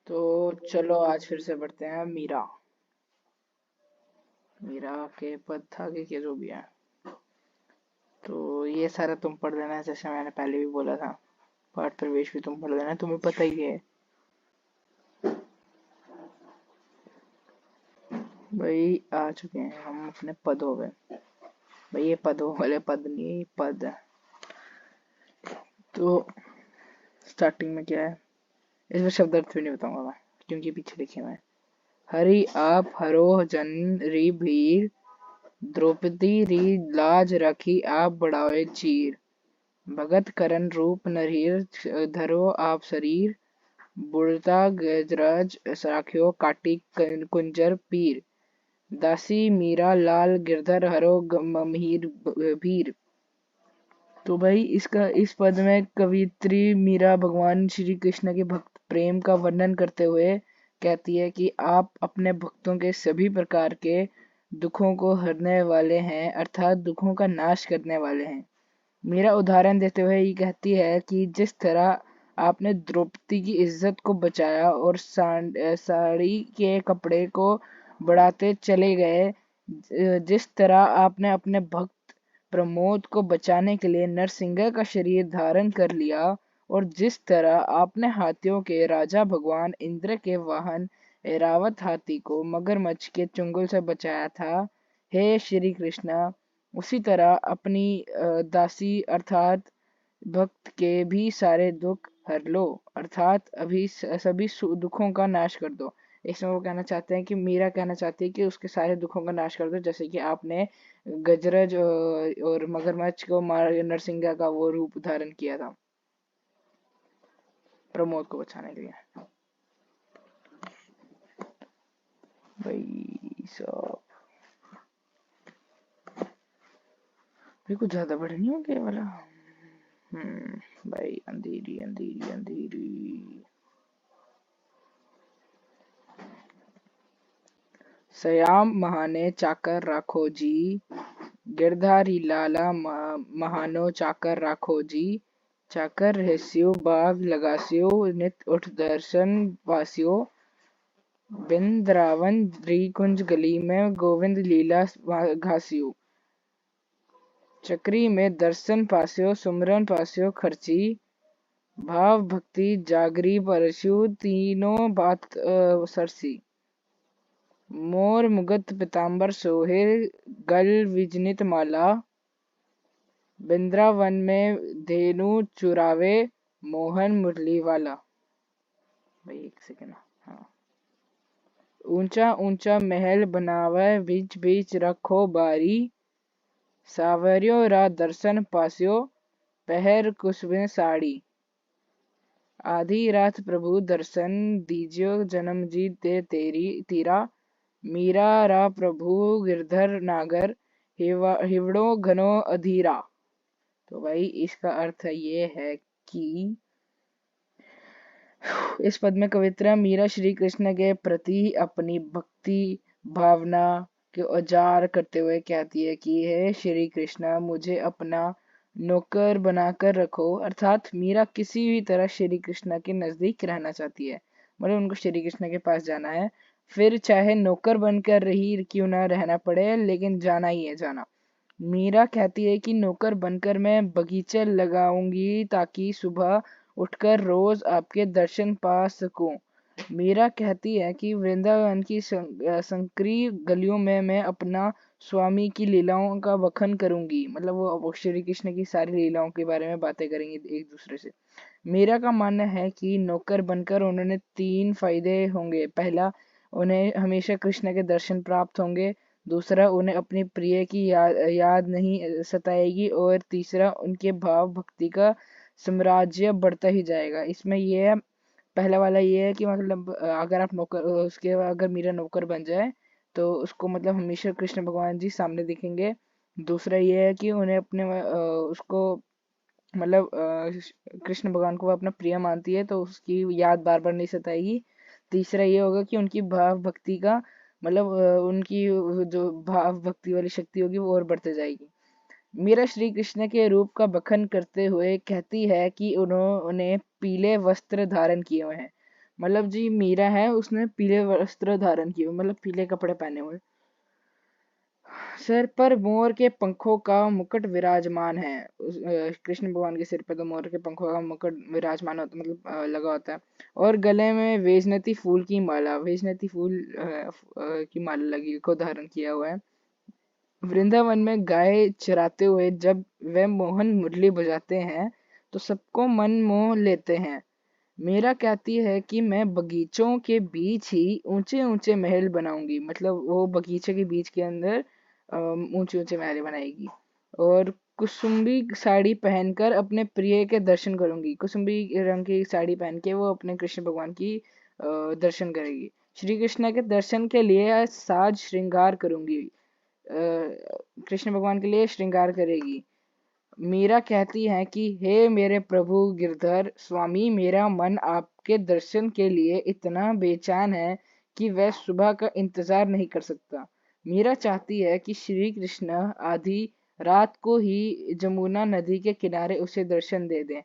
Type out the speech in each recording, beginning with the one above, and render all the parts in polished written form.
तो चलो आज फिर से पढ़ते हैं मीरा। मीरा के पद आगे के जो भी है, तो ये सारा तुम पढ़ देना जैसे मैंने पहले भी बोला था। पाठ प्रवेश भी तुम पढ़ देना, तुम्हें पता ही है भाई। आ चुके हैं हम अपने पदों पे। भाई ये पदों वाले पद नहीं, पद है। तो स्टार्टिंग में क्या है, इसमें शब्द अर्थ भी नहीं बताऊंगा मैं क्योंकि पीछे लिखे हुए हैं। हरि आप हरो जन री भीर, द्रौपदी री लाज रखी आप बढ़ावे चीर। भगत करन रूप नरहीर, धरो आप शरीर। बुढ़ता गजराज राख्यो काटी कुंजर पीर। दासी मीरा लाल गिरधर हरो महीर भीर। तो भाई इसका इस पद में कवित्री मीरा भगवान श्री कृष्ण के भक्त प्रेम का वर्णन करते हुए कहती है कि आप अपने भक्तों के सभी प्रकार के दुखों को हरने वाले हैं, अर्थात दुखों का नाश करने वाले हैं। मेरा उदाहरण देते हुए ये कहती है कि जिस तरह आपने द्रौपदी की इज्जत को बचाया और साड़ी के कपड़े को बढ़ाते चले गए, जिस तरह आपने अपने भक्त प्रमोद को बचाने के लिए नरसिंह का शरीर धारण कर लिया, और जिस तरह आपने हाथियों के राजा भगवान इंद्र के वाहन ऐरावत हाथी को मगरमच्छ के चंगुल से बचाया था, हे श्री कृष्णा, उसी तरह अपनी दासी अर्थात भक्त के भी सारे दुख हर लो, अर्थात अभी सभी दुखों का नाश कर दो। इसमें वो कहना चाहते हैं कि मीरा कहना चाहती है कि उसके सारे दुखों का नाश कर दो, जैसे कि आपने गजरज और मगरमच्छ को मार नरसिंह का वो रूप धारण किया था प्रमोद को बचाने के लिए। भाई साहब भाई कुछ ज्यादा बड़े नहीं हो गए वाला। भाई अंधेरी अंधेरी अंधेरी। सयाम महाने चाकर राखो जी, गिरधारी लाला महानो चाकर राखो जी। चाकर रहस्यो बाग लगास्यो, नित उठ दर्शन पास्यो। बिंद्रावन कुंज गली में गोविंद लीला घास्यो। चक्री में दर्शन पास्यो, सुमरन पास्यो खर्ची। भाव भक्ति जागरी परस्यो, तीनों बात सरसी। मोर मुगत पीताम्बर सोहे, गल विजनित माला। बिंद्रावन में धेनु चुरावे, मोहन मुरली वाला। भाई एक सेकेंड। हाँ। ऊंचा ऊंचा महल बनावे, बीच बीच रखो बारी। सावरियो रा दर्शन पास्यो, पहर कुसुम साड़ी। आधी रात प्रभु दर्शन दीजियो, जन्म जी दे तेरा। मीरा रा प्रभु गिरधर नागर, हिवड़ो घनो अधीरा। तो भाई इसका अर्थ ये है कि इस पद में कवित्रा मीरा श्री कृष्ण के प्रति अपनी भक्ति भावना के उजागर करते हुए कहती है कि हे श्री कृष्ण, मुझे अपना नौकर बनाकर रखो। अर्थात मीरा किसी भी तरह श्री कृष्ण के नजदीक रहना चाहती है, मतलब उनको श्री कृष्ण के पास जाना है, फिर चाहे नौकर बनकर ही क्यों ना रहना पड़े, लेकिन जाना ही है जाना। मीरा कहती है कि नौकर बनकर मैं बगीचे लगाऊंगी ताकि सुबह उठकर रोज आपके दर्शन पा सकूं। मीरा कहती है कि वृंदावन की संकरी गलियों में मैं अपना स्वामी की लीलाओं का बखान करूंगी, मतलब वो श्री कृष्ण की सारी लीलाओं के बारे में बातें करेंगी एक दूसरे से। मीरा का मानना है कि नौकर बनकर उन्होंने तीन फायदे होंगे। पहला, उन्हें हमेशा कृष्ण के दर्शन प्राप्त होंगे। दूसरा, उन्हें अपनी प्रिय की याद नहीं सताएगी। और तीसरा, उनके भाव भक्ति का साम्राज्य बढ़ता ही जाएगा। इसमें यह पहला वाला ये है कि मतलब अगर आप नौकर उसके अगर मीरा नौकर बन जाए तो उसको मतलब हमेशा कृष्ण भगवान जी सामने दिखेंगे। दूसरा ये है कि उन्हें अपने उसको मतलब कृष्ण भगवान को वो अपना प्रिय मानती है तो उसकी याद बार बार नहीं सताएगी। तीसरा ये होगा कि उनकी भाव भक्ति का मतलब उनकी जो भाव भक्ति वाली शक्ति होगी वो और बढ़ते जाएगी। मीरा श्री कृष्ण के रूप का बखान करते हुए कहती है कि उन्होंने पीले वस्त्र धारण किए हुए हैं। मतलब जी मीरा है, उसने पीले वस्त्र धारण किए, मतलब पीले कपड़े पहने हुए। सिर पर मोर के पंखों का मुकुट विराजमान है। कृष्ण भगवान के सिर पर तो मोर के पंखों का मुकुट विराजमान होता, मतलब लगा होता है। और गले में वेजनती फूल की माला, वेजनती फूल की माला लगी को धारण किया हुआ है। वृंदावन में गाय चराते हुए जब वे मोहन मुरली बजाते हैं तो सबको मन मोह लेते हैं। मीरा कहती है कि मैं बगीचों के बीच ही ऊंचे ऊंचे महल बनाऊंगी, मतलब वो बगीचे के बीच के अंदर ऊंचे ऊंचे महल बनाएगी। और कुसुम्बी साड़ी पहनकर अपने प्रिय के दर्शन करूंगी, कुसुम्बी रंग की साड़ी पहन के वो अपने कृष्ण भगवान की दर्शन करेगी। श्री कृष्ण के दर्शन के लिए साज श्रृंगार करूंगी, कृष्ण भगवान के लिए श्रृंगार करेगी। मीरा कहती है कि हे मेरे प्रभु गिरधर स्वामी, मेरा मन आपके दर्शन के लिए इतना बेचैन है कि वह सुबह का इंतजार नहीं कर सकता। मीरा चाहती है कि श्री कृष्ण आधी रात को ही जमुना नदी के किनारे उसे दर्शन दे दें।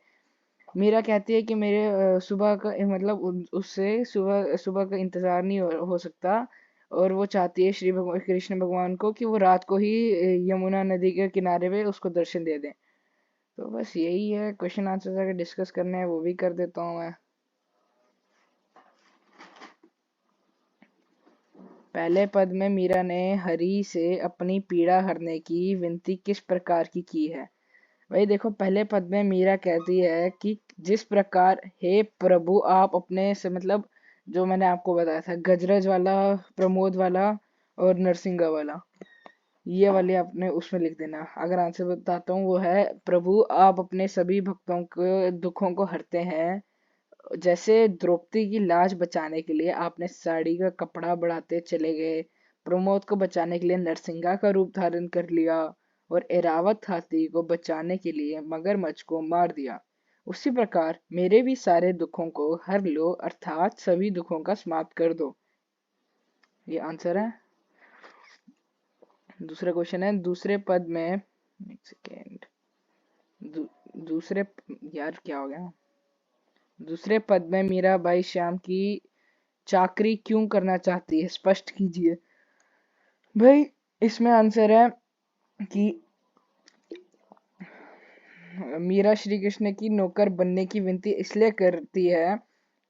मीरा कहती है कि मेरे सुबह का मतलब उससे सुबह सुबह का इंतजार नहीं हो सकता। और वो चाहती है श्री भगवान कृष्ण भगवान को कि वो रात को ही यमुना नदी के किनारे पे उसको दर्शन दे दें। तो बस यही है, क्वेश्चन आंसर अगर डिस्कस करने हैं वो भी कर देता हूँ मैं। पहले पद में मीरा ने हरि से अपनी पीड़ा हरने की विनती किस प्रकार की है। भाई देखो, पहले पद में मीरा कहती है कि जिस प्रकार हे प्रभु आप अपने से, मतलब जो मैंने आपको बताया था गजरज वाला, प्रमोद वाला और नरसिंगा वाला, ये वाले आपने उसमें लिख देना। अगर आंसर बताता हूँ, वो है प्रभु आप अपने सभी भक्तों के दुखों को हरते हैं। जैसे द्रौपदी की लाज बचाने के लिए आपने साड़ी का कपड़ा बढ़ाते चले गए, प्रमोद को बचाने के लिए नरसिंगा का रूप धारण कर लिया, और एरावत हाथी को बचाने के लिए मगरमच्छ को मार दिया, उसी प्रकार मेरे भी सारे दुखों को हर लो, अर्थात सभी दुखों का समाप्त कर दो। ये आंसर है। दूसरा क्वेश्चन है, दूसरे पद में एक सेकेंड, दूसरे, यार क्या हो गया, दूसरे पद में मीराबाई श्याम की चाकरी क्यों करना चाहती है, स्पष्ट कीजिए। भाई इसमें आंसर है कि मीरा श्री कृष्ण की नौकर बनने की विनती इसलिए करती है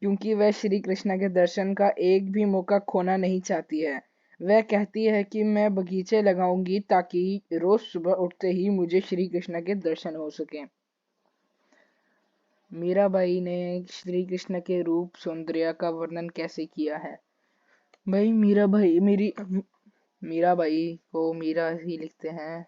क्योंकि वह श्री कृष्ण के दर्शन का एक भी मौका खोना नहीं चाहती है। वह कहती है कि मैं बगीचे लगाऊंगी ताकि रोज सुबह उठते ही मुझे श्री कृष्ण के दर्शन हो सके। मीराबाई ने श्री कृष्ण के रूप सौंदर्य का वर्णन कैसे किया है। भाई मीराबाई को मीरा ही लिखते हैं।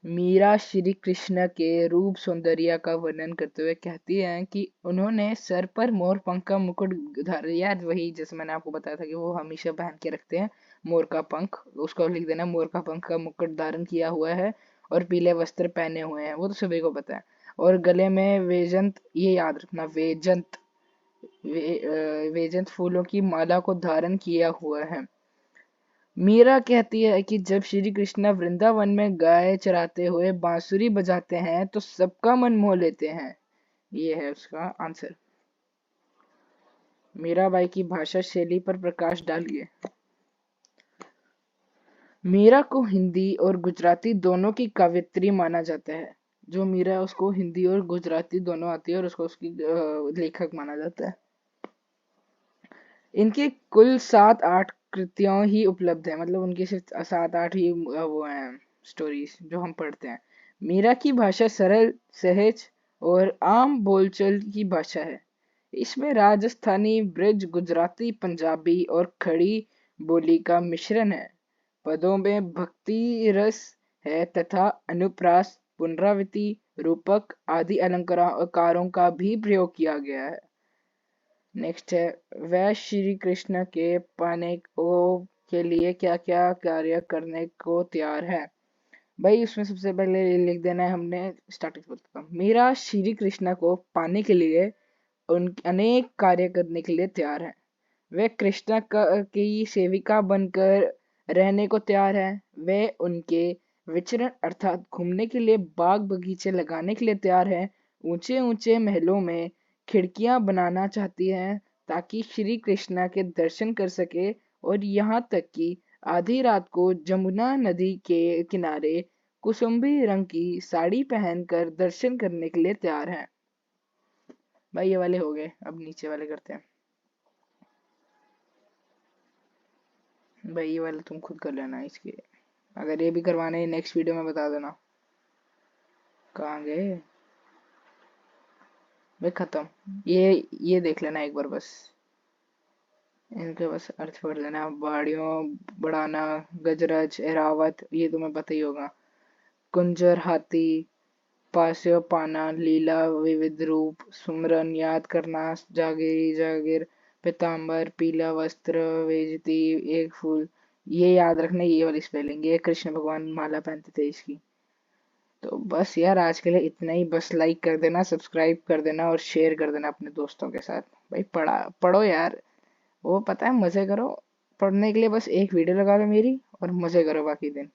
मीरा श्री कृष्ण के रूप सौंदर्य का वर्णन करते हुए कहती हैं कि उन्होंने सर पर मोर पंख का मुकुट धारण, यार वही जैसे मैंने आपको बताया था कि वो हमेशा पहन के रखते हैं मोर का पंख, उसको लिख देना मोर का पंख का मुकुट धारण किया हुआ है और पीले वस्त्र पहने हुए हैं, वो तो सभी को पता है। और गले में वेजंत, ये याद रखना वेजंत, वेजंत फूलों की माला को धारण किया हुआ है। मीरा कहती है कि जब श्री कृष्ण वृंदावन में गाय चराते हुए बांसुरी बजाते हैं तो सबका मन मोह लेते हैं। ये है उसका आंसर। मीराबाई की भाषा शैली पर प्रकाश डालिए। मीरा को हिंदी और गुजराती दोनों की कवयित्री माना जाता है। जो मीरा है उसको हिंदी और गुजराती दोनों आती है और उसको उसकी लेखक माना जाता है। इनकी कुल 7-8 कृतियां ही उपलब्ध है, मतलब उनकी सिर्फ 7-8 ही वो हैं स्टोरीज जो हम पढ़ते हैं। मीरा की भाषा सरल, सहज और आम बोलचाल की भाषा है। इसमें राजस्थानी, ब्रज, गुजराती, पंजाबी और खड़ी बोली का मिश्रण है। पदों में भक्ति रस है तथा अनुप्रास, पुनरावृत्ति, रूपक आदि अलंकारों का भी प्रयोग किया गया है। नेक्स्ट है, वह श्री कृष्ण के पाने को के लिए क्या क्या कार्य करने को तैयार है। भाई उसमें सबसे पहले लिख देना है हमने, स्टार्टिंग से बताता हूँ। मीरा श्री कृष्ण को पाने के लिए उन अनेक कार्य करने के लिए तैयार है। वे कृष्ण की सेविका बनकर रहने को तैयार है। वे उनके विचरण अर्थात घूमने के लिए बाग बगीचे लगाने के लिए तैयार है। ऊंचे ऊंचे महलों में खिड़कियां बनाना चाहती हैं ताकि श्री कृष्णा के दर्शन कर सके, और यहाँ तक कि आधी रात को जमुना नदी के किनारे कुसुम्बी रंग की साड़ी पहनकर दर्शन करने के लिए तैयार हैं। भाई ये वाले हो गए, अब नीचे वाले करते हैं। भाई ये वाले तुम खुद कर लेना, इसके अगर ये भी करवाने नेक्स्ट वीडियो में बता देना। कहाँ गए भाई? खत्म। ये देख लेना एक बार बस, इनके बस अर्थ पढ़ लेना। बाड़ियों बढ़ाना, गजरज, एरावत, ये तुम्हें पता ही होगा। कुंजर, हाथी, पास्य पाना, लीला, विविध रूप, सुमरन, याद करना, जागीरी, जागीर, पीताम्बर, पीला वस्त्र, वेजती, एक फूल। ये याद रखना, ये वाली स्पेलिंग, ये कृष्ण भगवान माला पहनते थे इसकी। तो बस यार आज के लिए इतना ही। बस लाइक कर देना, सब्सक्राइब कर देना और शेयर कर देना अपने दोस्तों के साथ। भाई पढ़ो यार, वो पता है मजे करो। पढ़ने के लिए बस एक वीडियो लगा लो मेरी और मजे करो बाकी दिन।